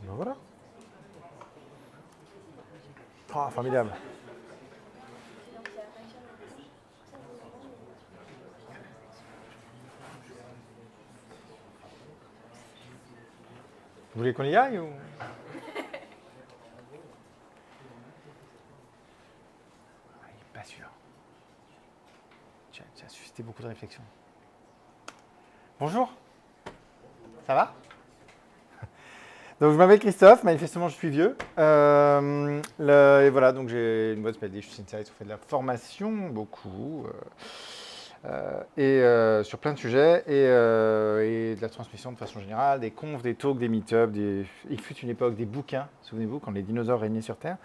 Ben voilà. Ah, formidable. Vous voulez qu'on y aille ou... Ah, il est pas sûr. Tu as suscité beaucoup de réflexions. Bonjour. Ça va? Donc je m'appelle Christophe, manifestement je suis vieux. Et voilà, donc j'ai une boîte qui s'appelle Dish Insights, on fait de la formation, beaucoup, sur plein de sujets, et de la transmission de façon générale, des confs, des talks, des meet-ups, il fut une époque des bouquins, souvenez-vous, quand les dinosaures régnaient sur Terre,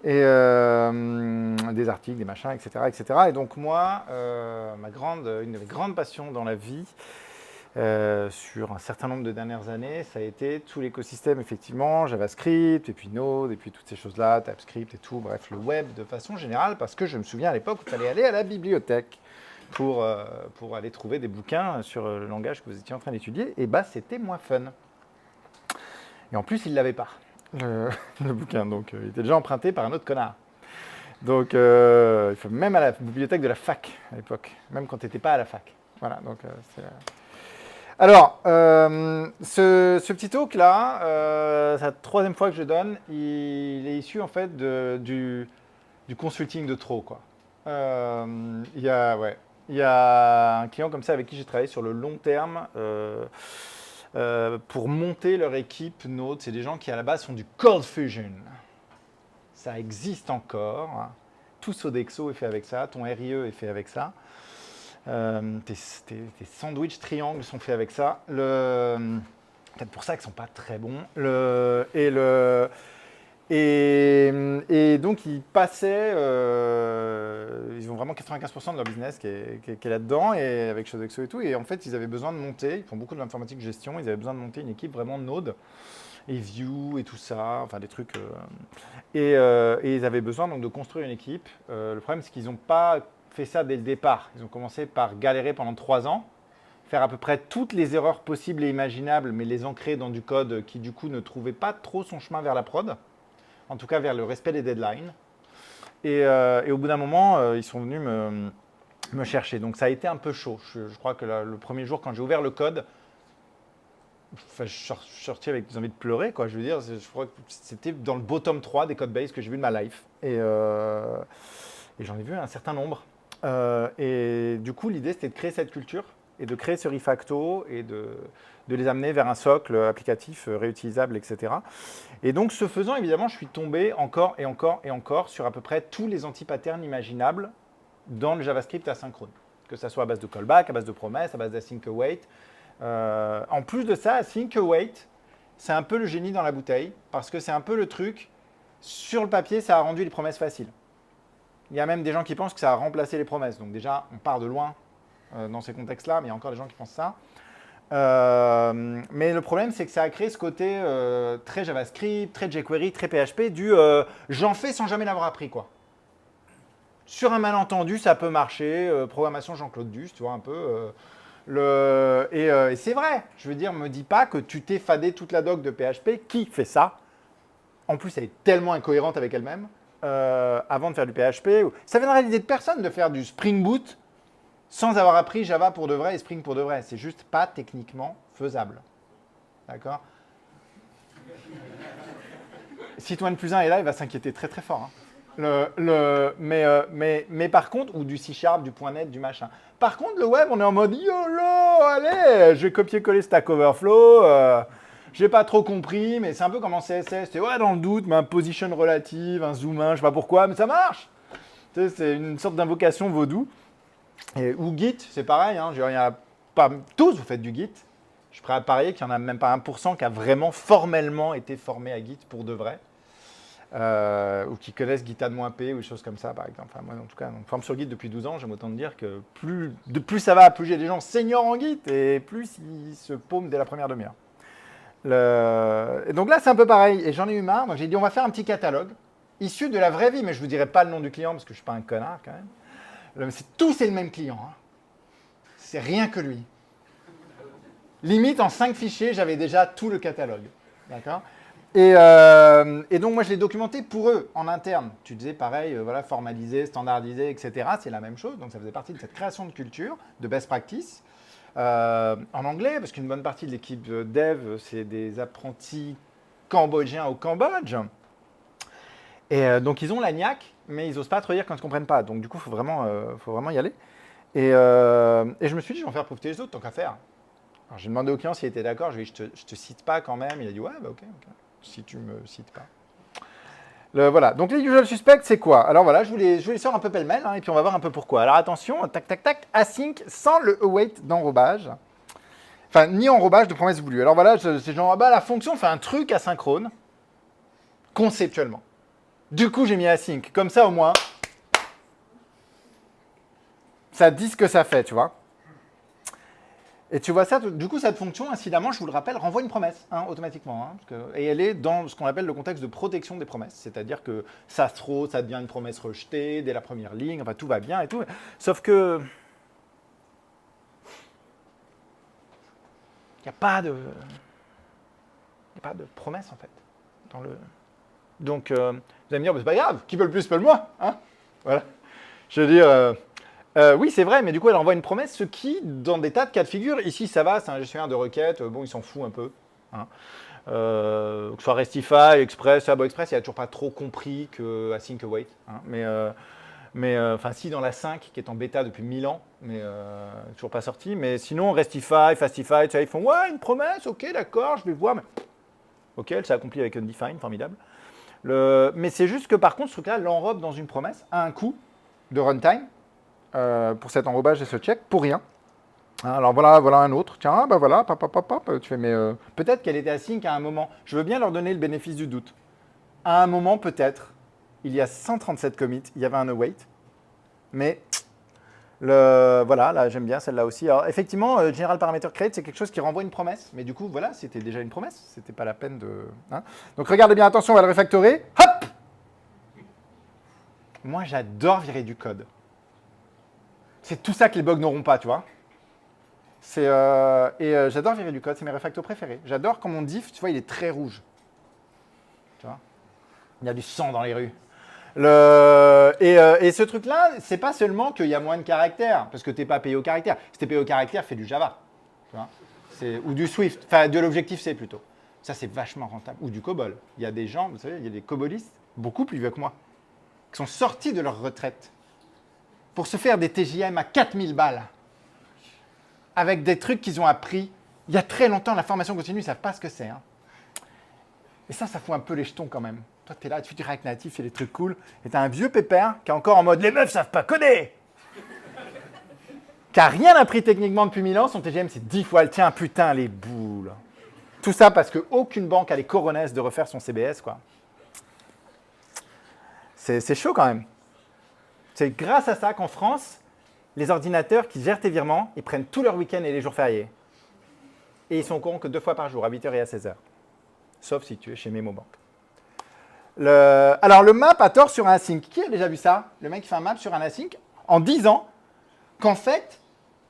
et des articles, des machins, etc. etc. Et donc moi, une de mes grandes passions dans la vie, sur un certain nombre de dernières années, ça a été tout l'écosystème, effectivement, JavaScript, et puis Node, et puis toutes ces choses-là, TypeScript et tout, bref, le web de façon générale, parce que je me souviens à l'époque où il fallait aller à la bibliothèque pour aller trouver des bouquins sur le langage que vous étiez en train d'étudier, et bah c'était moins fun. Et en plus, il ne l'avait pas, le bouquin, donc il était déjà emprunté par un autre connard. Donc, il faut même à la bibliothèque de la fac à l'époque, même quand tu n'étais pas à la fac. Voilà, donc c'est... Alors, ce petit talk-là, c'est la troisième fois que je donne, il est issu en fait du consulting de trop, quoi. Il y a un client comme ça avec qui j'ai travaillé sur le long terme pour monter leur équipe Node. C'est des gens qui à la base font du cold fusion. Ça existe encore. Tout Sodexo est fait avec ça, ton RIE est fait avec ça. Tes sandwichs triangles sont faits avec ça. Peut-être pour ça qu'ils ne sont pas très bons. Et donc, ils passaient, ils ont vraiment 95% de leur business qui est là-dedans, et avec Sodexo et tout. Et en fait, ils avaient besoin de monter, ils font beaucoup de l'informatique gestion, ils avaient besoin de monter une équipe vraiment Node, et Vue et tout ça, enfin des trucs. Et ils avaient besoin donc de construire une équipe. Le problème, c'est qu'ils n'ont pas fait ça dès le départ. Ils ont commencé par galérer pendant 3 ans, faire à peu près toutes les erreurs possibles et imaginables, mais les ancrer dans du code qui, du coup, ne trouvait pas trop son chemin vers la prod, en tout cas vers le respect des deadlines. Et au bout d'un moment, ils sont venus me chercher. Donc ça a été un peu chaud. Je crois que le premier jour, quand j'ai ouvert le code, enfin, je suis sorti avec des envies de pleurer, quoi. Je veux dire, je crois que c'était dans le bottom 3 des codebases que j'ai vu de ma life. Et j'en ai vu un certain nombre. Et du coup, l'idée, c'était de créer cette culture et de créer ce refacto et de les amener vers un socle applicatif réutilisable, etc. Et donc, ce faisant, évidemment, je suis tombé encore et encore et encore sur à peu près tous les anti-patterns imaginables dans le JavaScript asynchrone. Que ça soit à base de callback, à base de promesses, à base d'async await. En plus de ça, async await, c'est un peu le génie dans la bouteille, parce que c'est un peu le truc, sur le papier, ça a rendu les promesses faciles. Il y a même des gens qui pensent que ça a remplacé les promesses. Donc déjà, on part de loin dans ces contextes-là, mais il y a encore des gens qui pensent ça. Mais le problème, c'est que ça a créé ce côté très JavaScript, très jQuery, très PHP, j'en fais sans jamais l'avoir appris, quoi. Sur un malentendu, ça peut marcher. Programmation Jean-Claude Duss, tu vois, un peu. Et c'est vrai. Je veux dire, me dis pas que tu t'es fadé toute la doc de PHP. Qui fait ça? En plus, elle est tellement incohérente avec elle-même. Avant de faire du PHP. Ça viendrait à l'idée de personne de faire du Spring Boot sans avoir appris Java pour de vrai et Spring pour de vrai. C'est juste pas techniquement faisable. D'accord? Citroën plus 1 est là, il va s'inquiéter très très fort. Mais par contre, ou du C#, du .NET, du machin. Par contre, le web, on est en mode YOLO, allez, je vais copier-coller Stack Overflow. J'ai pas trop compris, mais c'est un peu comme en CSS. C'est ouais, dans le doute, mais un position relative, un zoom in, je sais pas pourquoi, mais ça marche. Tu sais, c'est une sorte d'invocation vaudou. Ou Git, c'est pareil. Hein, il y a pas, tous, vous faites du Git. Je suis prêt à parier qu'il n'y en a même pas 1% qui a vraiment formellement été formé à Git pour de vrai. Ou qui connaissent Gitad-P ou des choses comme ça, par exemple. Enfin, moi, en tout cas, on forme sur Git depuis 12 ans, j'aime autant te dire que plus ça va, plus j'ai des gens seniors en Git, et plus ils se paument dès la première demi-heure. Et donc là, c'est un peu pareil, et j'en ai eu marre, donc j'ai dit, on va faire un petit catalogue, issu de la vraie vie, mais je ne vous dirai pas le nom du client, parce que je ne suis pas un connard, quand même. Tout, c'est le même client. Hein. C'est rien que lui. Limite, en 5 fichiers, j'avais déjà tout le catalogue. D'accord ? Et donc, moi, je l'ai documenté pour eux, en interne. Tu disais pareil, voilà, formaliser, standardiser, etc. C'est la même chose. Donc, ça faisait partie de cette création de culture, de best practice. En anglais, parce qu'une bonne partie de l'équipe dev, c'est des apprentis cambodgiens au Cambodge. Et donc, ils ont la niaque, mais ils n'osent pas trop dire quand ils ne comprennent pas. Donc, du coup, faut vraiment y aller. Et je me suis dit, je vais en faire profiter les autres, tant qu'à faire. Alors, j'ai demandé au client s'il était d'accord. Je lui ai dit, je te cite pas quand même. Il a dit, ouais, bah, ok, si tu me cites pas. Voilà. Donc, les usual suspects, c'est quoi? Alors, voilà, je vous les sors un peu pêle-mêle, hein, et puis on va voir un peu pourquoi. Alors, attention, tac, tac, tac, async sans le await d'enrobage. Enfin, ni enrobage de promesse voulue. Alors, voilà, c'est genre, bah, la fonction fait un truc asynchrone, conceptuellement. Du coup, j'ai mis async. Comme ça, au moins, ça dit ce que ça fait, tu vois. Et tu vois ça, du coup, cette fonction, incidemment, je vous le rappelle, renvoie une promesse, hein, automatiquement. Hein, et elle est dans ce qu'on appelle le contexte de protection des promesses. C'est-à-dire que ça devient une promesse rejetée dès la première ligne, enfin, tout va bien et tout. Sauf que il n'y a pas de promesse, en fait. Donc, vous allez me dire, bah, c'est pas grave, qui peut le plus peut le moins. Hein, voilà. Je veux dire, oui, c'est vrai, mais du coup, elle envoie une promesse, ce qui, dans des tas de cas de figure, ici, ça va, c'est un gestionnaire de requêtes, bon, il s'en fout un peu. Hein. Que ce soit Restify, Express, Express, il n'a toujours pas trop compris que async await. Hein. Mais enfin, si, dans la 5, qui est en bêta depuis 1000 ans, mais toujours pas sorti. Mais sinon, Restify, Fastify, ils font, ouais, une promesse, ok, d'accord, je vais voir, mais ok, elle s'est accomplie avec undefined, formidable. Mais c'est juste que, par contre, ce truc-là l'enrobe dans une promesse à un coût de runtime, pour cet enrobage et ce check, pour rien. Alors voilà un autre. Tiens, bah voilà, tu fais, mais peut-être qu'elle était async à un moment. Je veux bien leur donner le bénéfice du doute. À un moment, peut-être, il y a 137 commits, il y avait un await. Mais voilà, là j'aime bien celle-là aussi. Alors effectivement, General Parameter Create, c'est quelque chose qui renvoie une promesse. Mais du coup, voilà, c'était déjà une promesse. C'était pas la peine de. Hein. Donc regardez bien, attention, on va le refactorer. Hop! Moi, j'adore virer du code. C'est tout ça que les bugs n'auront pas, tu vois. J'adore virer du code, c'est mes refactos préférés. J'adore quand mon diff, tu vois, il est très rouge. Tu vois, il y a du sang dans les rues. Et ce truc-là, c'est pas seulement qu'il y a moins de caractères, parce que tu n'es pas payé au caractère. Si tu es payé au caractère, fais du Java. Tu vois, ou du Swift, enfin de l'Objective-C plutôt. Ça, c'est vachement rentable. Ou du COBOL. Il y a des gens, vous savez, il y a des COBOListes, beaucoup plus vieux que moi, qui sont sortis de leur retraite pour se faire des TJM à 4000 balles. Avec des trucs qu'ils ont appris il y a très longtemps, la formation continue, ils ne savent pas ce que c'est. Hein. Et ça fout un peu les jetons quand même. Toi, tu es là, tu fais du React Native, tu fais des trucs cool, et tu as un vieux pépère qui est encore en mode « les meufs savent pas coder !» Qui n'a rien appris techniquement depuis 1000 ans, son TGM c'est 10 fois le tien, putain, les boules. Tout ça parce qu'aucune banque a les coronesses de refaire son CBS, quoi. C'est chaud quand même. C'est grâce à ça qu'en France, les ordinateurs qui gèrent tes virements, ils prennent tous leurs week-ends et les jours fériés. Et ils sont au courant que 2 fois par jour, à 8h et à 16h. Sauf si tu es chez MemoBank. Alors, le map a tort sur un async. Qui a déjà vu ça? Le mec fait un map sur un async en disant qu'en fait,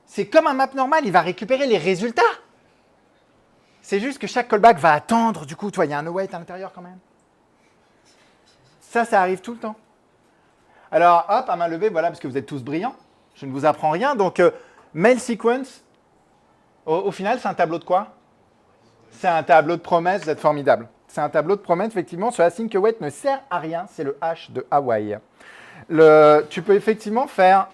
c'est comme un map normal, il va récupérer les résultats. C'est juste que chaque callback va attendre. Du coup, tu vois, il y a un await à l'intérieur quand même. Ça arrive tout le temps. Alors, hop, à main levée, voilà, parce que vous êtes tous brillants. Je ne vous apprends rien. Donc, mail sequence, au final, c'est un tableau de quoi? C'est un tableau de promesses, vous êtes formidables. C'est un tableau de promesses, effectivement. Ce async await ne sert à rien, c'est le hash de Hawaï. Tu peux effectivement faire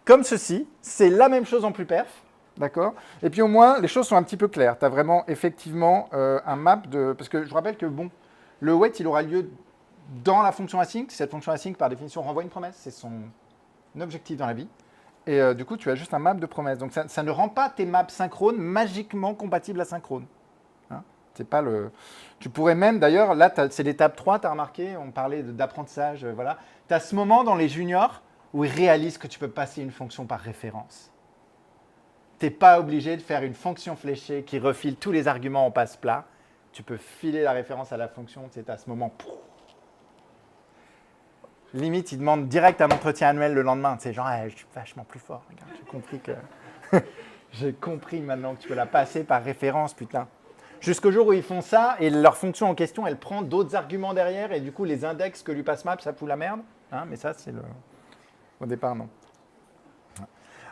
comme ceci. C'est la même chose en plus perf, d'accord? Et puis au moins, les choses sont un petit peu claires. Tu as vraiment, effectivement, un map de... Parce que je vous rappelle que, bon, le await, il aura lieu dans la fonction async. Cette fonction async, par définition, renvoie une promesse. C'est son objectif dans la vie. Et du coup, tu as juste un map de promesses. Donc, ça ne rend pas tes maps synchrones magiquement compatibles asynchrone. Hein, c'est pas le... Tu pourrais même, d'ailleurs, là, c'est l'étape 3, tu as remarqué, on parlait d'apprentissage, voilà. Tu as ce moment dans les juniors où ils réalisent que tu peux passer une fonction par référence. Tu n'es pas obligé de faire une fonction fléchée qui refile tous les arguments en passe-plat. Tu peux filer la référence à la fonction, c'est à ce moment... Limite, ils demandent direct un entretien annuel le lendemain. C'est genre, je suis vachement plus fort. Regarde, j'ai compris que... j'ai compris maintenant que tu peux la passer par référence, putain. Jusqu'au jour où ils font ça et leur fonction en question, elle prend d'autres arguments derrière et du coup, les index que lui passe map, ça fout la merde. Hein, mais ça, c'est le... Au départ, non.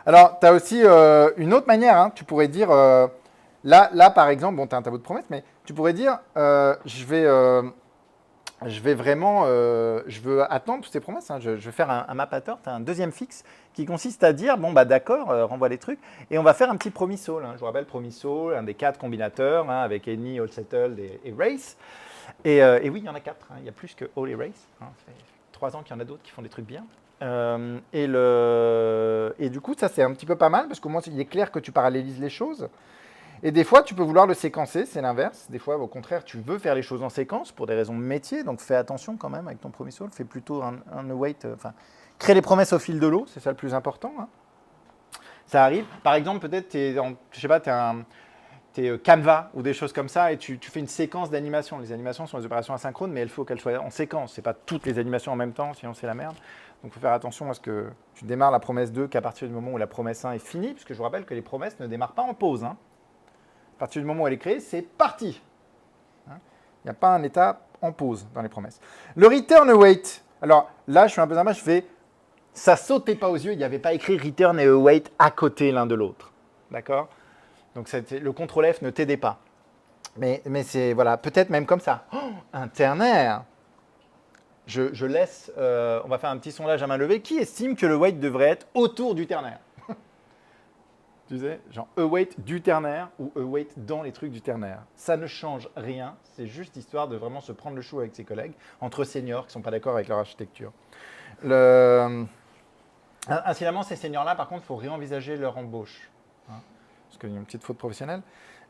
Alors, tu as aussi une autre manière. Hein, tu pourrais dire, là, par exemple, bon, tu as un tableau de promesses, mais tu pourrais dire, je vais vraiment, je veux attendre toutes ces promesses. Hein, je vais faire un mappator, tu as un deuxième fixe qui consiste à dire, bon, bah d'accord, renvoie les trucs, et on va faire un petit promisal. Hein, je vous rappelle, promisal, un des 4 combinateurs, hein, avec any, all settled et race. Et oui, il y en a 4, hein, il y a plus que all et race. Hein, ça fait 3 ans qu'il y en a d'autres qui font des trucs bien. Et du coup, ça, c'est un petit peu pas mal, parce qu'au moins, il est clair que tu parallélises les choses. Et des fois, tu peux vouloir le séquencer, c'est l'inverse. Des fois, au contraire, tu veux faire les choses en séquence pour des raisons de métier, donc fais attention quand même avec ton promisal. Fais plutôt un await, crée les promesses au fil de l'eau, c'est ça le plus important. Hein. Ça arrive. Par exemple, peut-être, je sais pas, t'es Canva ou des choses comme ça et tu fais une séquence d'animation. Les animations sont des opérations asynchrones, mais il faut qu'elles soient en séquence. C'est pas toutes les animations en même temps, sinon c'est la merde. Donc il faut faire attention à ce que tu démarres la promesse 2 qu'à partir du moment où la promesse 1 est finie, puisque je vous rappelle que les promesses ne démarrent pas en pause. Hein. À partir du moment où elle est créée, c'est parti. Hein. Il n'y a pas un état en pause dans les promesses. Le return await. Alors là, je suis un peu dommage, je fais ça sautait pas aux yeux, il n'y avait pas écrit return et await à côté l'un de l'autre. D'accord? Donc le CTRL F ne t'aidait pas. Mais c'est, voilà, peut-être même comme ça. Oh, un ternaire. Je laisse, on va faire un petit sondage à main levée. Qui estime que le weight devrait être autour du ternaire? Tu sais, genre await du ternaire ou await dans les trucs du ternaire. Ça ne change rien, c'est juste histoire de vraiment se prendre le chou avec ses collègues, entre seniors qui ne sont pas d'accord avec leur architecture. Incidemment, ces seniors-là, par contre, il faut réenvisager leur embauche. Hein, parce qu'il y a une petite faute professionnelle.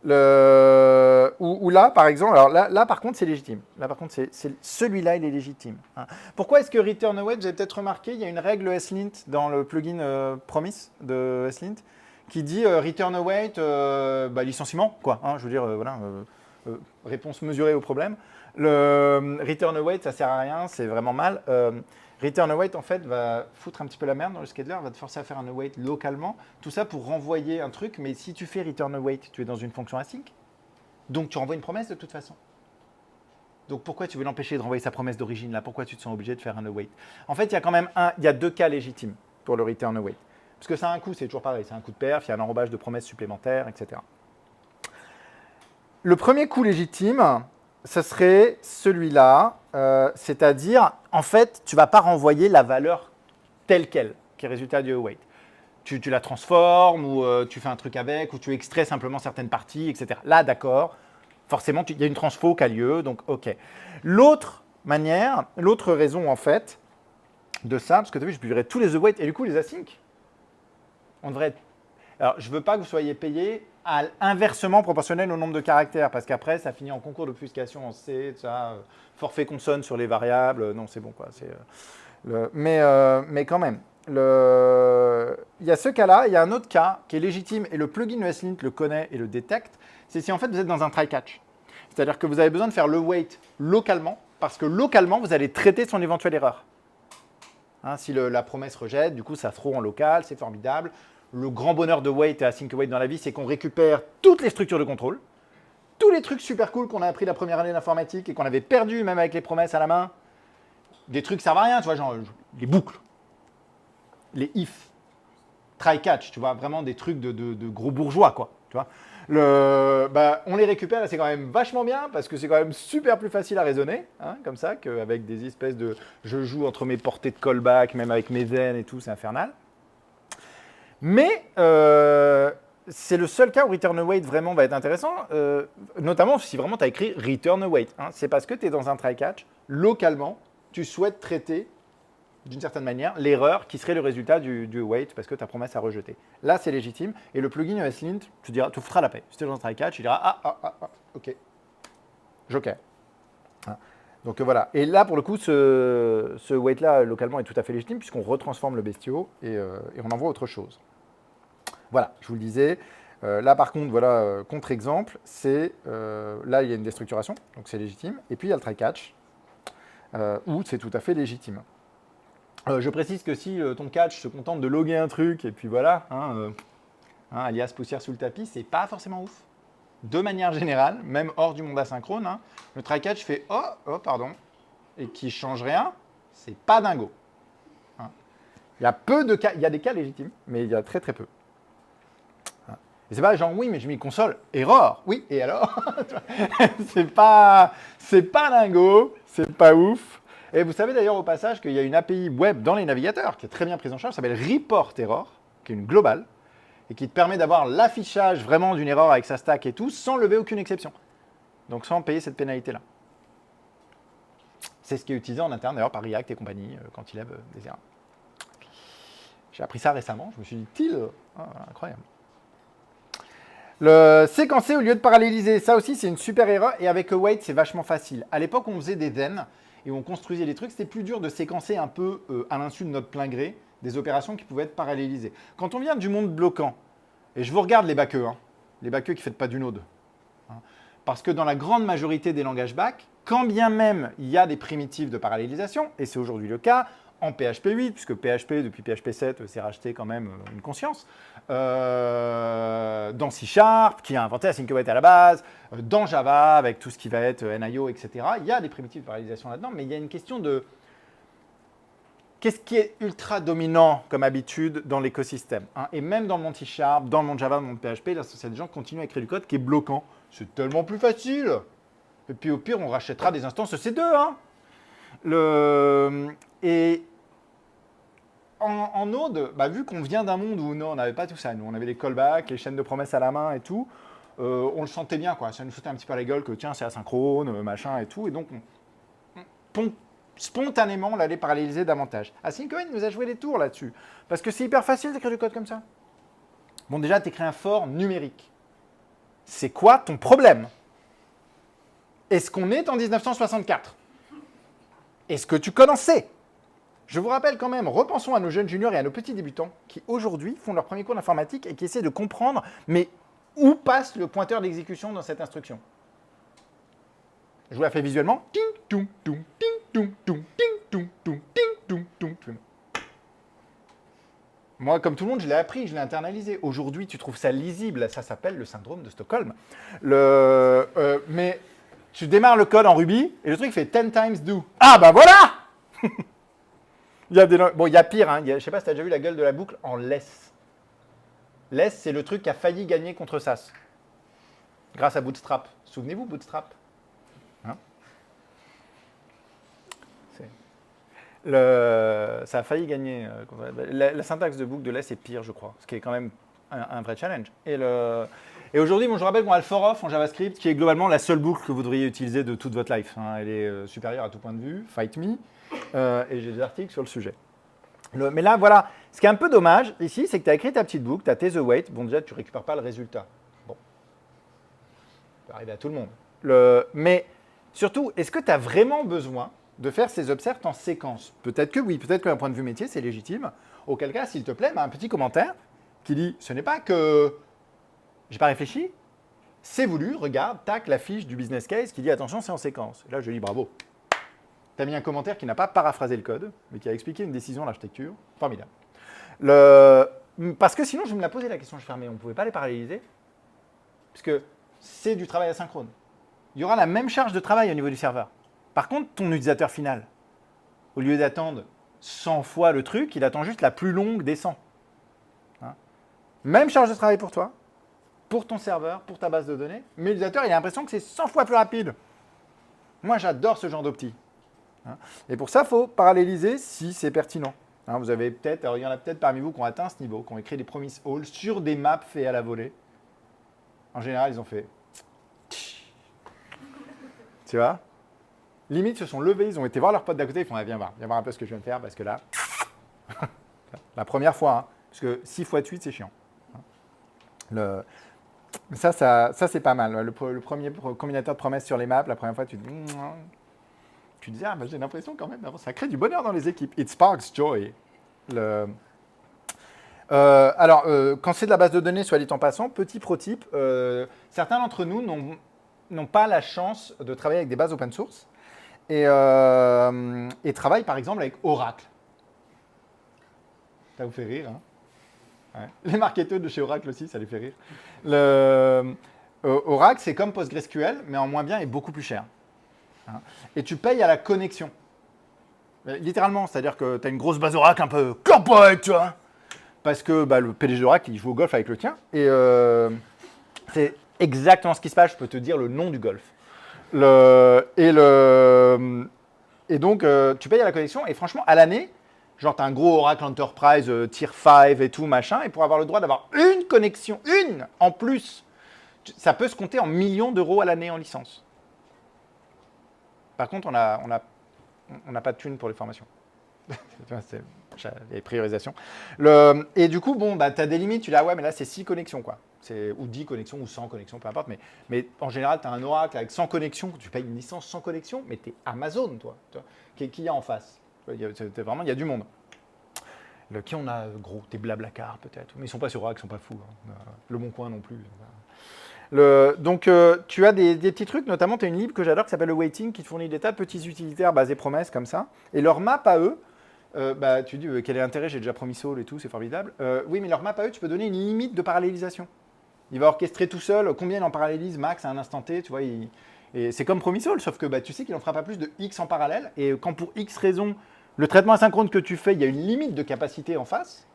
Ou là, par exemple, alors là par contre, c'est légitime. Là, par contre, celui-là, il est légitime. Hein. Pourquoi est-ce que return await, vous avez peut-être remarqué, il y a une règle slint dans le plugin Promise de slint qui dit return await, licenciement, quoi. Hein, je veux dire, voilà, réponse mesurée au problème. Le return await, ça sert à rien, c'est vraiment mal. Return await, en fait, va foutre un petit peu la merde dans le scheduler, va te forcer à faire un await localement. Tout ça pour renvoyer un truc, mais si tu fais return await, tu es dans une fonction async. Donc, tu renvoies une promesse de toute façon. Donc, pourquoi tu veux l'empêcher de renvoyer sa promesse d'origine là? Pourquoi tu te sens obligé de faire un await? En fait, il y a quand même il y a 2 cas légitimes pour le return await. Parce que ça a un coût, c'est toujours pareil. C'est un coût de perf, il y a un enrobage de promesses supplémentaires, etc. Le premier coût légitime, ce serait celui-là, c'est-à-dire, en fait, tu ne vas pas renvoyer la valeur telle qu'elle, qui est résultat du await. Tu la transformes, ou tu fais un truc avec, ou tu extrais simplement certaines parties, etc. Là, d'accord, forcément, il y a une transfo qui a lieu, donc OK. L'autre manière, l'autre raison, en fait, de ça, parce que tu as vu, je publierai tous les awaits, et du coup, les async, on devrait être... Alors, je ne veux pas que vous soyez payé inversement proportionnel au nombre de caractères, parce qu'après, ça finit en concours d'obfuscation en C, ça, forfait consonne sur les variables. Non, c'est bon, quoi. Mais quand même, il y a ce cas-là, il y a un autre cas qui est légitime, et le plugin ESLint le connaît et le détecte, c'est si en fait vous êtes dans un try-catch. C'est-à-dire que vous avez besoin de faire le wait localement, parce que localement, vous allez traiter son éventuelle erreur. Hein, si la promesse rejette, du coup, ça throw en local, c'est formidable. Le grand bonheur de wait et async await dans la vie, c'est qu'on récupère toutes les structures de contrôle, tous les trucs super cool qu'on a appris la première année d'informatique et qu'on avait perdu même avec les promesses à la main. Des trucs qui servent à rien, tu vois, genre les boucles, les if, try-catch, tu vois, vraiment des trucs de gros bourgeois, quoi. Tu vois. On les récupère et c'est quand même vachement bien parce que c'est quand même super plus facile à raisonner, hein, comme ça, qu'avec des espèces de je joue entre mes portées de callback, même avec mes veines et tout, c'est infernal. Mais c'est le seul cas où return await vraiment va être intéressant, notamment si vraiment tu as écrit return await. Hein, c'est parce que tu es dans un try-catch, localement, tu souhaites traiter d'une certaine manière l'erreur qui serait le résultat du await parce que ta promesse a rejeté. Là, c'est légitime. Et le plugin ESLint, tu foutras la paix. Si tu es dans un try-catch, tu diras ok, joker. Hein. Donc voilà. Et là, pour le coup, ce wait-là, localement, est tout à fait légitime puisqu'on retransforme le bestiau et on envoie autre chose. Voilà, je vous le disais. Là, par contre, voilà, contre-exemple, c'est là, il y a une déstructuration, donc c'est légitime. Et puis, il y a le try-catch, où c'est tout à fait légitime. Je précise que si ton catch se contente de loguer un truc, et puis voilà, alias poussière sous le tapis, c'est pas forcément ouf. de manière générale, même hors du monde asynchrone, hein, le try-catch fait oh, pardon, et qui ne change rien, c'est pas dingo. Hein. Il y a peu de cas, il y a des cas légitimes, mais il y a très très peu. Hein. Et c'est pas genre oui, mais je mets console, erreur. Oui, et alors c'est pas dingo, c'est pas ouf. Et vous savez d'ailleurs au passage qu'il y a une API web dans les navigateurs qui est très bien prise en charge, ça s'appelle Report Error, qui est une globale, et qui te permet d'avoir l'affichage vraiment d'une erreur avec sa stack et tout, sans lever aucune exception. Donc sans payer cette pénalité-là. C'est ce qui est utilisé en interne d'ailleurs par React et compagnie quand il lève des erreurs. J'ai appris ça récemment, je me suis dit, incroyable. Le séquencer au lieu de paralléliser, ça aussi c'est une super erreur, et avec Await c'est vachement facile. À l'époque on faisait des then, et on construisait des trucs, c'était plus dur de séquencer un peu à l'insu de notre plein gré des opérations qui pouvaient être parallélisées. Quand on vient du monde bloquant, et je vous regarde les backeux, les backeux qui ne faites pas du node, parce que dans la grande majorité des langages back, quand bien même il y a des primitives de parallélisation, et c'est aujourd'hui le cas, en PHP 8, puisque PHP depuis PHP 7 s'est racheté quand même une conscience, dans C#, qui a inventé Async Await à la base, dans Java, avec tout ce qui va être NIO, etc., il y a des primitives de parallélisation là-dedans, mais il y a une question de qu'est-ce qui est ultra dominant comme habitude dans l'écosystème, hein. Et même dans le monde C#, dans le monde Java, dans le monde PHP, là, il y a des gens qui continuent à écrire du code qui est bloquant. C'est tellement plus facile. Et puis au pire, on rachètera des instances C2. Hein. Et en Node, vu qu'on vient d'un monde où non, on n'avait pas tout ça, nous on avait les callbacks, les chaînes de promesses à la main et tout, on le sentait bien, quoi. Ça nous foutait un petit peu à la gueule que tiens, c'est asynchrone, machin et tout. Et donc, spontanément, on allait paralléliser davantage. Async Await nous a joué des tours là-dessus. Parce que c'est hyper facile d'écrire du code comme ça. Bon, déjà, tu écris un for numérique. C'est quoi ton problème? Est-ce qu'on est en 1964? Est-ce que tu connais C? Je vous rappelle quand même, repensons à nos jeunes juniors et à nos petits débutants qui aujourd'hui font leur premier cours d'informatique et qui essaient de comprendre, mais où passe le pointeur d'exécution dans cette instruction? Je vous la fais visuellement. Ting, toum, toum, ting, toum, toum, ting, toum, toum, ting, toum, toum, toum. Moi, comme tout le monde, je l'ai appris, je l'ai internalisé. Aujourd'hui, tu trouves ça lisible. Ça s'appelle le syndrome de Stockholm. Mais tu démarres le code en Ruby et le truc fait 10 times do. Ah, bah voilà. Il y a pire. Hein. Je ne sais pas si tu as déjà vu la gueule de la boucle en less. Less, c'est le truc qui a failli gagner contre SAS. Grâce à Bootstrap. Souvenez-vous, Bootstrap. Hein, ça a failli gagner. La syntaxe de boucle de less est pire, je crois. Ce qui est quand même un vrai challenge. Et aujourd'hui, je rappelle qu'on a le for off en JavaScript, qui est globalement la seule boucle que vous devriez utiliser de toute votre life. Hein. Elle est supérieure à tout point de vue. Fight me. Et j'ai des articles sur le sujet. Mais là, voilà. Ce qui est un peu dommage ici, c'est que tu as écrit ta petite boucle, tu as tes await. Bon, déjà, tu ne récupères pas le résultat. Bon. Ça peut arriver à tout le monde. Mais surtout, est-ce que tu as vraiment besoin de faire ces observes en séquence? Peut-être que oui, peut-être que d'un point de vue métier, c'est légitime. Auquel cas, s'il te plaît, un petit commentaire qui dit, ce n'est pas que j'ai pas réfléchi, c'est voulu, regarde, tac, la fiche du business case qui dit, attention, c'est en séquence. Et là, je dis, bravo. Tu as mis un commentaire qui n'a pas paraphrasé le code, mais qui a expliqué une décision d'architecture. Formidable. Parce que sinon, je me la posé la question, je fermais, on ne pouvait pas les paralléliser, puisque c'est du travail asynchrone. Il y aura la même charge de travail au niveau du serveur. Par contre, ton utilisateur final, au lieu d'attendre 100 fois le truc, il attend juste la plus longue des 100. Hein? Même charge de travail pour toi, pour ton serveur, pour ta base de données, mais l'utilisateur, il a l'impression que c'est 100 fois plus rapide. Moi, j'adore ce genre d'opti. Hein? Et pour ça, il faut paralléliser si c'est pertinent. Hein, vous avez peut-être, alors il y en a peut-être parmi vous qui ont atteint ce niveau, qui ont écrit des promises all sur des maps faits à la volée. En général, ils ont fait... Tu vois? Limite, se sont levés, ils ont été voir leurs potes d'à côté, ils font, viens voir un peu ce que je viens de faire, parce que là, la première fois, hein, parce que 6 x 8, c'est chiant. Ça c'est pas mal. Le premier combinateur de promesses sur les maps, la première fois, tu disais, j'ai l'impression quand même, ça crée du bonheur dans les équipes. It sparks joy. Quand c'est de la base de données, soit dit en passant, petit pro-type, certains d'entre nous n'ont pas la chance de travailler avec des bases open source et travaillent par exemple avec Oracle. Ça vous fait rire, hein? Ouais. Les marketeurs de chez Oracle aussi, ça les fait rire. Oracle, c'est comme PostgreSQL, mais en moins bien et beaucoup plus cher. Hein. Et tu payes à la connexion. Littéralement, c'est-à-dire que tu as une grosse base Oracle un peu corporate, tu vois. Parce que le PDG d'Oracle, il joue au golf avec le tien. Et c'est exactement ce qui se passe. Je peux te dire le nom du golf. Et donc, tu payes à la connexion. Et franchement, à l'année, genre, tu as un gros Oracle Enterprise, Tier 5 et tout, machin. Et pour avoir le droit d'avoir une connexion, une en plus, ça peut se compter en millions d'euros à l'année en licence. Par contre, on n'a pas de thunes pour les formations. Il y a les priorisations. Et du coup, tu as des limites. Tu dis, ah ouais, mais là, c'est 6 connexions, quoi. Ou 10 connexions, ou 100 connexions, peu importe. Mais en général, tu as un Oracle avec 100 connexions. Tu payes une licence sans connexion, mais tu es Amazon, toi. Qui y a en face? Vraiment, il y a du monde. Qui on a gros? T'es Blablacar, peut-être. Mais ils ne sont pas sur Oracle, ils ne sont pas fous. Hein. Le Bon Coin non plus. Donc, tu as des petits trucs, notamment, tu as une lib que j'adore qui s'appelle le Waiting, qui te fournit des tas de petits utilitaires basés promesses comme ça. Et leur map à eux, tu dis quel est l'intérêt, j'ai déjà promis Soul et tout, c'est formidable. Oui, mais leur map à eux, tu peux donner une limite de parallélisation. Il va orchestrer tout seul combien il en parallélise max à un instant T, tu vois. Et c'est comme Promisol, sauf que tu sais qu'il n'en fera pas plus de X en parallèle. Et quand pour X raison, le traitement asynchrone que tu fais, il y a une limite de capacité en face.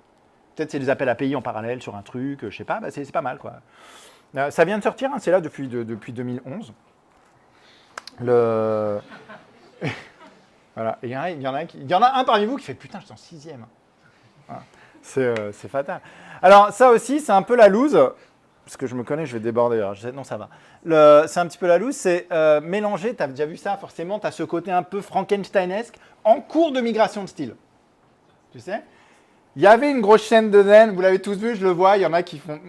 Peut-être c'est des appels API en parallèle sur un truc, je sais pas, c'est pas mal, quoi. Ça vient de sortir, hein, c'est là depuis 2011. Voilà. Et il y en a un parmi vous qui fait putain, je suis en 6e. Voilà. C'est fatal. Alors, ça aussi, c'est un peu la loose. Parce que je me connais, je vais déborder. Alors, non, ça va. C'est un petit peu la loose. C'est mélanger, tu as déjà vu ça, forcément, tu as ce côté un peu Frankensteinesque en cours de migration de style. Tu sais? Il y avait une grosse chaîne de zen, vous l'avez tous vu, je le vois, il y en a qui font.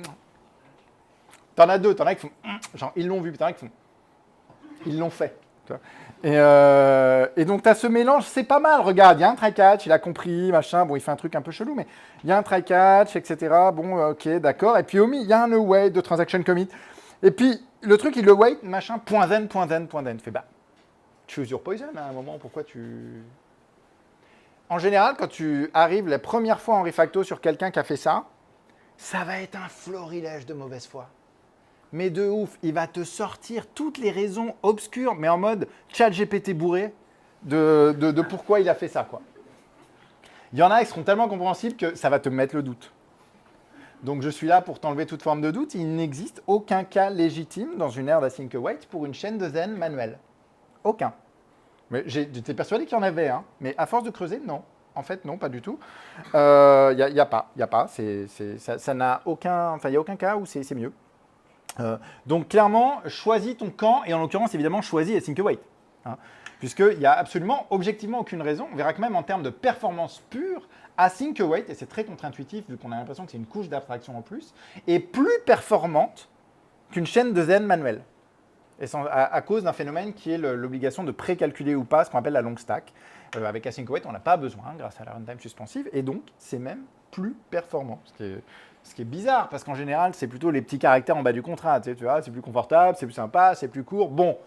T'en as deux, t'en as qui font. Genre, ils l'ont vu, puis t'en as qui font. Ils l'ont fait. Tu vois. Et donc, tu as ce mélange, c'est pas mal. Regarde, il y a un try-catch, il a compris, machin. Bon, il fait un truc un peu chelou, mais il y a un try-catch, etc. Bon, ok, d'accord. Et puis, il y a un await de transaction commit. Et puis, le truc, il le wait, machin, .zen. Tu fais, choose your poison à un moment, pourquoi tu. En général, quand tu arrives la première fois en refacto sur quelqu'un qui a fait ça, ça va être un florilège de mauvaise foi. Mais de ouf, il va te sortir toutes les raisons obscures, mais en mode ChatGPT bourré, de pourquoi il a fait ça, quoi. Il y en a qui seront tellement compréhensibles que ça va te mettre le doute. Donc je suis là pour t'enlever toute forme de doute. Il n'existe aucun cas légitime dans une ère d'async await pour une chaîne de zen manuelle. Aucun. Mais j'étais persuadé qu'il y en avait, hein. Mais à force de creuser, non. En fait, non, pas du tout. Il n'y a pas. Ça n'a aucun. Enfin, il n'y a aucun cas où c'est mieux. Donc clairement, choisis ton camp et en l'occurrence, évidemment, choisis async await. Hein, puisqu'il n'y a absolument, objectivement, aucune raison. On verra que même en termes de performance pure, async await, et c'est très contre-intuitif vu qu'on a l'impression que c'est une couche d'abstraction en plus, est plus performante qu'une chaîne de zen manuelle. Et à cause d'un phénomène qui est l'obligation de précalculer ou pas ce qu'on appelle la long stack. Avec async await, on n'a pas besoin grâce à la runtime suspensive, et donc c'est même plus performant. Ce qui est bizarre, parce qu'en général, c'est plutôt les petits caractères en bas du contrat. Tu vois, c'est plus confortable, c'est plus sympa, c'est plus court. Bon,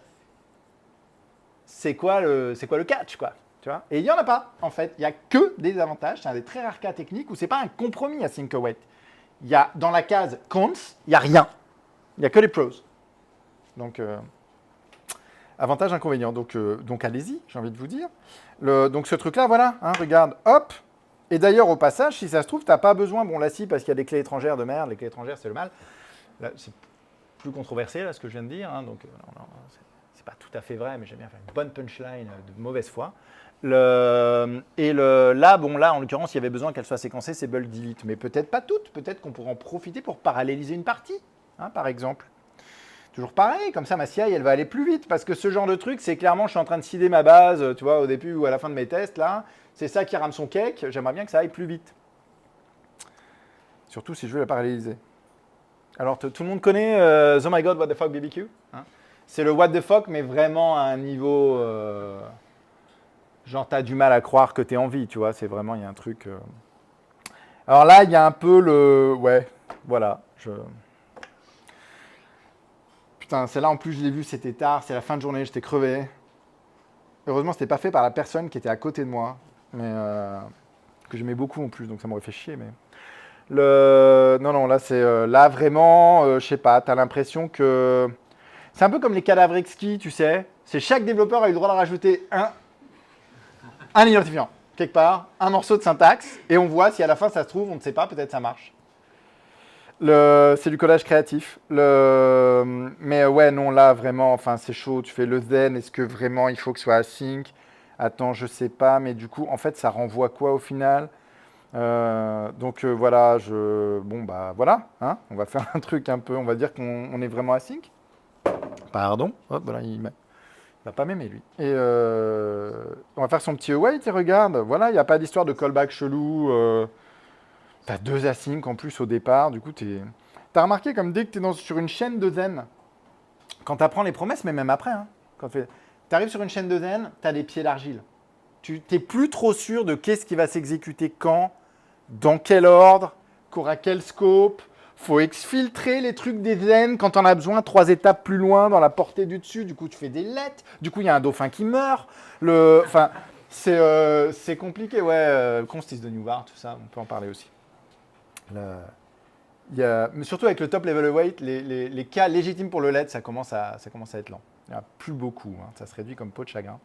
c'est quoi le catch, quoi, tu vois? Et il n'y en a pas, en fait. Il n'y a que des avantages. C'est un des très rares cas techniques où ce n'est pas un compromis async await. Il y a, dans la case cons, il n'y a rien. Il n'y a que les pros. Donc, avantage, inconvénient. Donc allez-y, j'ai envie de vous dire. Donc, ce truc-là, voilà, hein, regarde, hop. Et d'ailleurs, au passage, si ça se trouve, tu n'as pas besoin, bon là si, parce qu'il y a des clés étrangères de merde, les clés étrangères, c'est le mal. Là, c'est plus controversé, là, ce que je viens de dire, hein, donc c'est pas tout à fait vrai, mais j'aime bien faire une bonne punchline de mauvaise foi. Là, en l'occurrence, il y avait besoin qu'elle soit séquencée, c'est bulk delete, mais peut-être pas toutes, peut-être qu'on pourrait en profiter pour paralléliser une partie, hein, par exemple. Toujours pareil, comme ça ma CI elle va aller plus vite, parce que ce genre de truc, c'est clairement, je suis en train de seeder ma base, tu vois, au début ou à la fin de mes tests, là, c'est ça qui rame son cake, j'aimerais bien que ça aille plus vite. Surtout si je veux la paralléliser. Alors, tout le monde connaît Oh my god, what the fuck BBQ, hein, c'est le what the fuck, mais vraiment à un niveau... genre, t'as du mal à croire que t'es en vie, tu vois, c'est vraiment, il y a un truc... Alors là, il y a un peu le... Ouais, voilà, Putain, celle-là, en plus, je l'ai vue, c'était tard, c'est la fin de journée, j'étais crevé. Heureusement, c'était pas fait par la personne qui était à côté de moi, mais que j'aimais beaucoup en plus, donc ça m'aurait fait chier. Mais Non, là, c'est là vraiment, je sais pas, tu as l'impression que. C'est un peu comme les cadavres exquis, tu sais. C'est chaque développeur a eu le droit de rajouter un identifiant, quelque part, un morceau de syntaxe, et on voit si à la fin ça se trouve, on ne sait pas, peut-être ça marche. C'est du collage créatif. Mais ouais, non, là, vraiment, enfin, c'est chaud. Tu fais le then, est-ce que vraiment il faut que ce soit async? Attends, je sais pas, mais du coup, en fait, ça renvoie quoi au final? Voilà, bon, bah voilà, hein, on va faire un truc un peu, on va dire qu'on est vraiment async. Pardon, hop, voilà, il va pas m'aimer, lui. Et on va faire son petit await, et regarde, voilà, il n'y a pas d'histoire de callback chelou. T'as deux async en plus au départ, du coup, t'as remarqué comme dès que t'es sur une chaîne de zen, quand t'apprends les promesses, mais même après, hein, t'arrives sur une chaîne de zen, t'as des pieds d'argile. Tu t'es plus trop sûr de qu'est-ce qui va s'exécuter quand, dans quel ordre, qu'aura quel scope. Faut exfiltrer les trucs des zen quand on a besoin, 3 étapes plus loin dans la portée du dessus. Du coup, tu fais des lettres. Du coup, il y a un dauphin qui meurt. Enfin, c'est compliqué, ouais. Constis de Newbar, tout ça, on peut en parler aussi. Mais surtout avec le top level await, les cas légitimes pour le LED, ça commence à être lent. Il n'y en a plus beaucoup, hein. Ça se réduit comme peau de chagrin.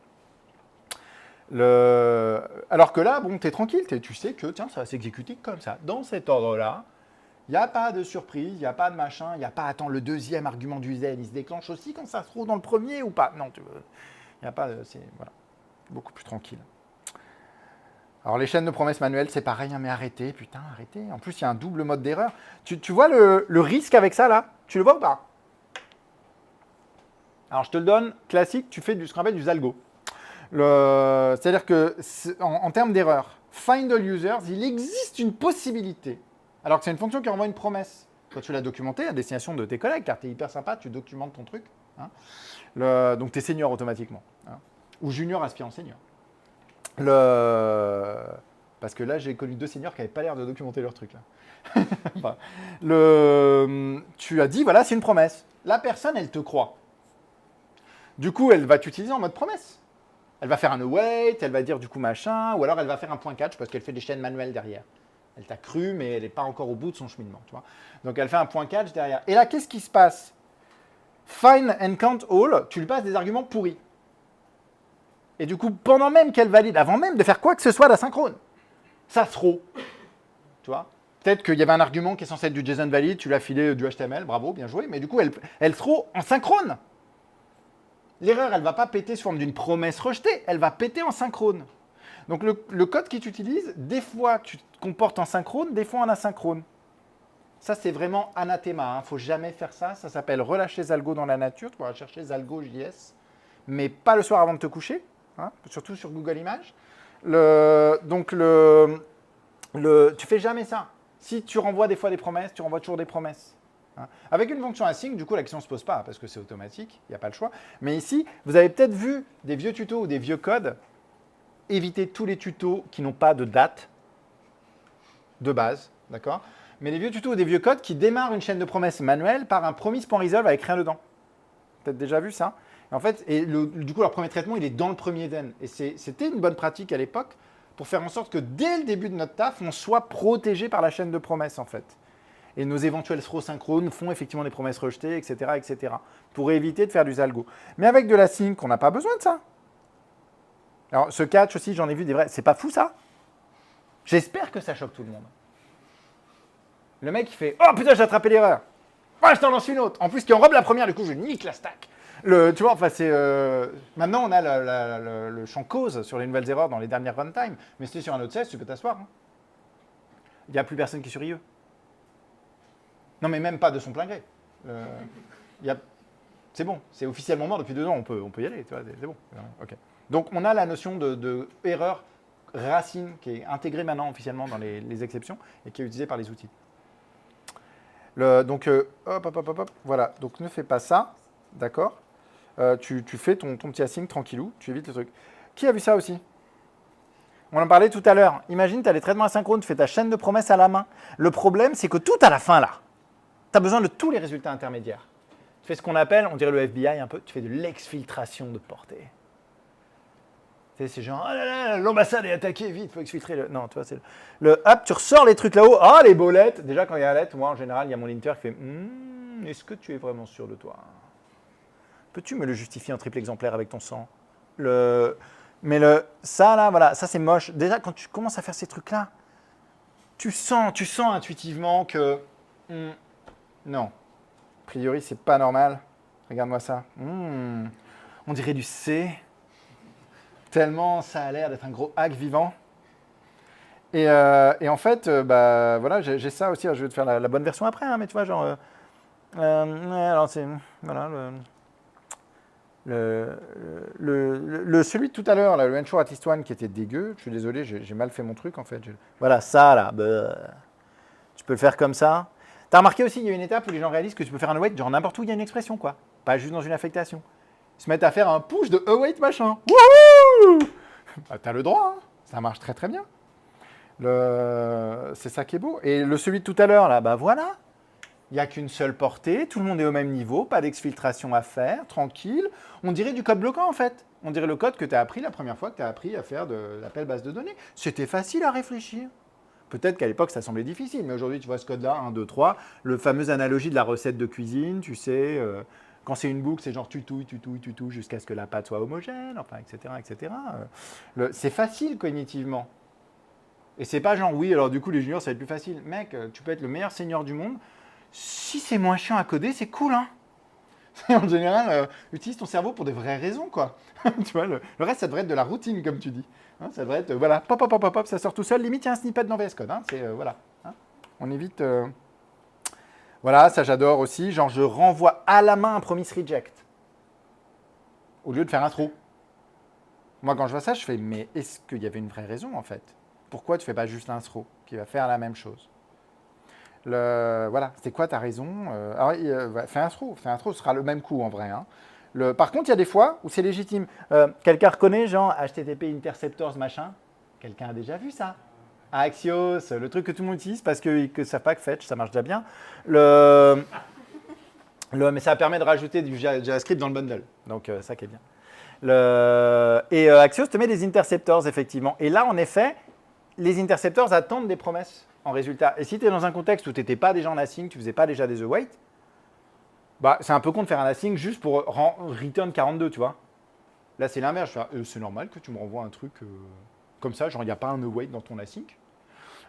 Alors que là, bon, tu es tranquille, tu sais que tiens, ça va s'exécuter comme ça, dans cet ordre-là. Il n'y a pas de surprise, il n'y a pas de machin, il n'y a pas, attends, le deuxième argument du zen, il se déclenche aussi quand ça se trouve dans le premier ou pas. Non, il n'y a pas de. C'est voilà, beaucoup plus tranquille. Alors, les chaînes de promesses manuelles, c'est pareil, hein, mais arrêtez, putain, arrêtez. En plus, il y a un double mode d'erreur. Tu vois le risque avec ça, là? Tu le vois ou pas? Alors, je te le donne, classique, tu fais ce qu'on appelle du Zalgo. C'est-à-dire que, en termes d'erreur, find all users, il existe une possibilité. Alors que c'est une fonction qui envoie une promesse. Quand tu l'as documentée à destination de tes collègues, car tu es hyper sympa, tu documentes ton truc. Hein. Donc, tu es senior automatiquement. Hein. Ou junior aspirant senior. Parce que là, j'ai connu 2 seniors qui n'avaient pas l'air de documenter leur truc. Là. Enfin, tu as dit, voilà, c'est une promesse. La personne, elle te croit. Du coup, elle va t'utiliser en mode promesse. Elle va faire un await, elle va dire du coup machin, ou alors elle va faire un point catch parce qu'elle fait des chaînes manuelles derrière. Elle t'a cru, mais elle n'est pas encore au bout de son cheminement. Tu vois. Donc elle fait un point catch derrière. Et là, qu'est-ce qui se passe? Find and count all, tu lui passes des arguments pourris. Et du coup, pendant même qu'elle valide, avant même de faire quoi que ce soit d'asynchrone, ça throw. Tu vois? Peut-être qu'il y avait un argument qui est censé être du JSON valide, tu l'as filé du HTML, bravo, bien joué, mais du coup, elle throw en synchrone. L'erreur, elle ne va pas péter sous forme d'une promesse rejetée, elle va péter en synchrone. Donc le code qui t'utilise, des fois tu te comportes en synchrone, des fois en asynchrone. Ça, c'est vraiment anathema. Il ne faut jamais faire ça. Ça s'appelle relâcher Zalgo dans la nature. Tu pourras chercher Zalgo JS, mais pas le soir avant de te coucher, hein, surtout sur Google Images. Tu fais jamais ça. Si tu renvoies des fois des promesses, tu renvoies toujours des promesses. Hein. Avec une fonction async, du coup, la question ne se pose pas parce que c'est automatique, il n'y a pas le choix. Mais ici, vous avez peut-être vu des vieux tutos ou des vieux codes. Évitez tous les tutos qui n'ont pas de date de base, d'accord? Mais les vieux tutos ou des vieux codes qui démarrent une chaîne de promesses manuelle par un promise.resolve avec rien dedans. Peut-être déjà vu ça? En fait, du coup, leur premier traitement, il est dans le premier den. Et c'était une bonne pratique à l'époque pour faire en sorte que dès le début de notre taf, on soit protégé par la chaîne de promesses, en fait. Et nos éventuels throws synchrones font effectivement des promesses rejetées, etc., etc., pour éviter de faire du Zalgo. Mais avec de la sync, on n'a pas besoin de ça. Alors, ce catch aussi, j'en ai vu des vrais. C'est pas fou, ça? J'espère que ça choque tout le monde. Le mec, il fait « Oh putain, j'ai attrapé l'erreur !» « je t'en lance une autre !» En plus, qui enrobe la première, du coup, je nique la stack. Tu vois, enfin, c'est... Maintenant, on a le champ cause sur les nouvelles erreurs dans les dernières runtime. Mais si tu es sur un autre 16, tu peux t'asseoir. Hein. Il n'y a plus personne qui est sur IE. Non, mais même pas de son plein gré. C'est bon, c'est officiellement mort depuis 2 ans, on peut y aller, tu vois, c'est bon. Okay. Donc, on a la notion de erreur racine qui est intégrée maintenant officiellement dans les exceptions et qui est utilisée par les outils. Donc, voilà. Donc, ne fais pas ça, d'accord? Tu fais ton petit async tranquillou, tu évites le truc. Qui a vu ça aussi? On en parlait tout à l'heure. Imagine, tu as les traitements asynchrones, tu fais ta chaîne de promesses à la main. Le problème, c'est que tout à la fin, là, tu as besoin de tous les résultats intermédiaires. Tu fais ce qu'on appelle, on dirait le FBI un peu, tu fais de l'exfiltration de portée. C'est genre, oh là là, l'ambassade est attaquée, vite, faut exfiltrer. Non, tu vois, c'est hop, tu ressors les trucs là-haut. Ah, les beaux lettres. Déjà, quand il y a la lettre, moi, en général, il y a mon linter qui fait, est-ce que tu es vraiment sûr de toi? Peux-tu me le justifier en triple exemplaire avec ton sang? Mais ça, là, voilà, ça, c'est moche. Déjà, quand tu commences à faire ces trucs-là, tu sens intuitivement que, non, a priori, c'est pas normal. Regarde-moi ça. On dirait du C. Tellement ça a l'air d'être un gros hack vivant. Et en fait, bah, voilà, j'ai ça aussi. Je vais te faire la bonne version après, hein, mais tu vois, genre... alors, c'est... Voilà, celui de tout à l'heure, le Ensure Artist One qui était dégueu, je suis désolé, j'ai mal fait mon truc en fait. Voilà, ça là, tu peux le faire comme ça. T'as remarqué aussi, il y a une étape où les gens réalisent que tu peux faire un await genre n'importe où il y a une expression, quoi. Pas juste dans une affectation. Ils se mettent à faire un push de await machin. Wouhou! Bah, t'as le droit, hein. Ça marche très très bien. C'est ça qui est beau. Et celui de tout à l'heure là, bah voilà. Il n'y a qu'une seule portée, tout le monde est au même niveau, pas d'exfiltration à faire, tranquille. On dirait du code bloquant en fait. On dirait le code que tu as appris la première fois que tu as appris à faire de l'appel base de données. C'était facile à réfléchir. Peut-être qu'à l'époque ça semblait difficile, mais aujourd'hui tu vois ce code-là, 1, 2, 3, le fameuse analogie de la recette de cuisine, tu sais, quand c'est une boucle, c'est genre tu touilles jusqu'à ce que la pâte soit homogène, enfin, etc. etc. C'est facile cognitivement. Et c'est pas genre oui, alors du coup les juniors ça va être plus facile. Mec, tu peux être le meilleur senior du monde. Si c'est moins chiant à coder, c'est cool, hein. En général, utilise ton cerveau pour des vraies raisons, quoi. Tu vois, le reste, ça devrait être de la routine, comme tu dis. Hein, ça devrait être, voilà, pop, ça sort tout seul. Limite, il y a un snippet dans VS Code. Hein, c'est, voilà. Hein, on évite... Voilà, ça j'adore aussi. Genre, je renvoie à la main un promise reject. Au lieu de faire un throw. Moi, quand je vois ça, je fais, mais est-ce qu'il y avait une vraie raison, en fait? Pourquoi tu fais pas juste un throw qui va faire la même chose? Voilà, c'est quoi ta raison? Fais un throw, ce sera le même coup en vrai. Hein. Par contre, il y a des fois où c'est légitime. Quelqu'un reconnaît, genre HTTP Interceptors, machin? Quelqu'un a déjà vu ça? Axios, le truc que tout le monde utilise parce qu'ils ne savent pas que Fetch, ça marche déjà bien. Mais ça permet de rajouter du JavaScript dans le bundle. Donc, ça qui est bien. Et Axios te met des interceptors, effectivement. Et là, en effet, les interceptors attendent des promesses en résultat. Et si tu es dans un contexte où tu n'étais pas déjà en async, tu ne faisais pas déjà des await, bah, c'est un peu con de faire un async juste pour return 42, tu vois. Là, c'est l'inverse. C'est normal que tu me renvoies un truc comme ça, genre il n'y a pas un await dans ton async.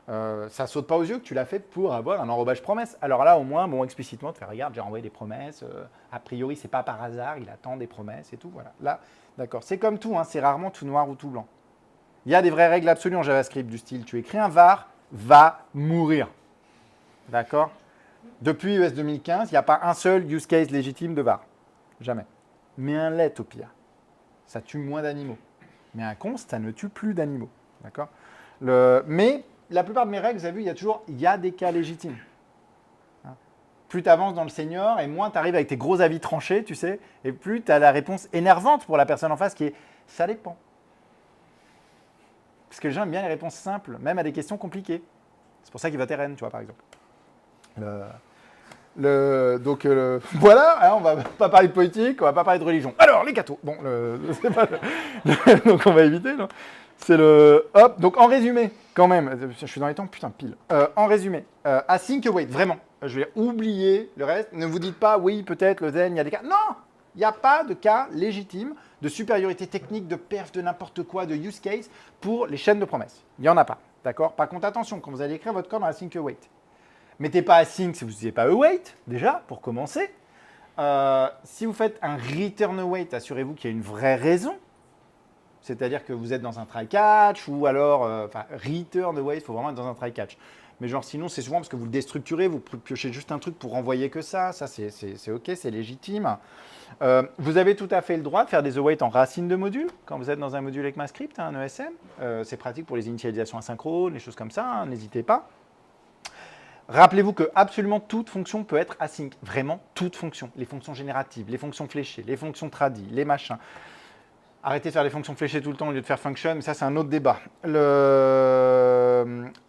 Ça saute pas aux yeux que tu l'as fait pour avoir un enrobage promesse. Alors là, au moins, bon, explicitement, tu fais, regarde, j'ai envoyé des promesses. A priori, c'est pas par hasard, il attend des promesses et tout. Voilà. Là, d'accord. C'est comme tout, hein, c'est rarement tout noir ou tout blanc. Il y a des vraies règles absolues en JavaScript du style, tu écris un var, va mourir. D'accord? Depuis US 2015, il n'y a pas un seul use case légitime de var. Jamais. Mais un let au pire, ça tue moins d'animaux. Mais un const, ça ne tue plus d'animaux. D'accord? Mais la plupart de mes règles, vous avez vu, il y a des cas légitimes. Hein? Plus tu avances dans le senior et moins tu arrives avec tes gros avis tranchés, tu sais, et plus tu as la réponse énervante pour la personne en face qui est « ça dépend ». Parce que les gens aiment bien les réponses simples, même à des questions compliquées. C'est pour ça qu'il vote RN, tu vois, par exemple. Donc, voilà, hein, on va pas parler de politique, on va pas parler de religion. Alors, les cathos. Bon, donc on va éviter. Non, c'est hop, donc en résumé, quand même, je suis dans les temps, putain, pile. En résumé, async await, vraiment. Je vais oublier le reste. Ne vous dites pas, oui, peut-être, le zen, il y a des cas. Non, il n'y a pas de cas légitime de supériorité technique, de perf, de n'importe quoi, de use case pour les chaînes de promesses. Il n'y en a pas, d'accord? Par contre, attention, quand vous allez écrire votre code en async await, mettez pas async si vous n'utilisez pas await, déjà, pour commencer. Si vous faites un return await, assurez-vous qu'il y a une vraie raison. C'est-à-dire que vous êtes dans un try-catch ou alors, return await, il faut vraiment être dans un try-catch. Mais genre sinon, c'est souvent parce que vous le déstructurez, vous piochez juste un truc pour renvoyer que ça. Ça, c'est OK, c'est légitime. Vous avez tout à fait le droit de faire des await en racine de module quand vous êtes dans un module ECMAScript, un ESM. C'est pratique pour les initialisations asynchrones, les choses comme ça, hein, n'hésitez pas. Rappelez-vous que absolument toute fonction peut être async. Vraiment toute fonction. Les fonctions génératives, les fonctions fléchées, les fonctions tradies, les machins. Arrêtez de faire les fonctions fléchées tout le temps au lieu de faire function, mais ça c'est un autre débat.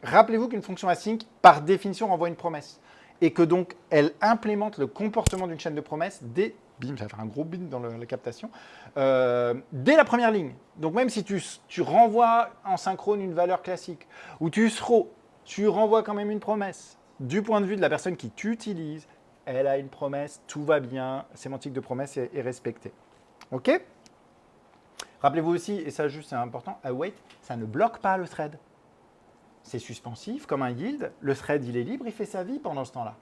Rappelez-vous qu'une fonction async, par définition, renvoie une promesse. Et que donc, elle implémente le comportement d'une chaîne de promesses dès bim, ça va faire un gros bim dans la captation, dès la première ligne. Donc même si tu renvoies en synchrone une valeur classique, ou tu renvoies quand même une promesse, du point de vue de la personne qui t'utilise, elle a une promesse, tout va bien, sémantique de promesse est respectée. OK? Rappelez-vous aussi, et ça juste c'est important, await, ça ne bloque pas le thread. C'est suspensif, comme un yield, le thread il est libre, il fait sa vie pendant ce temps-là.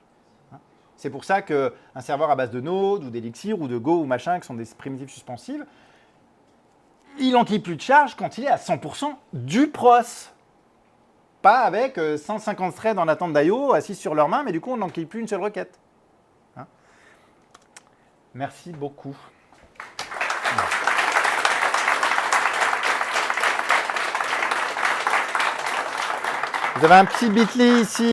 C'est pour ça qu'un serveur à base de Node ou d'Elixir ou de Go ou machin, qui sont des primitives suspensives, il n'enquille plus de charge quand il est à 100% du pros. Pas avec 150 threads en attente d'IO assis sur leurs mains, mais du coup on n'enquille plus une seule requête. Merci beaucoup. Vous avez un petit bit.ly ici.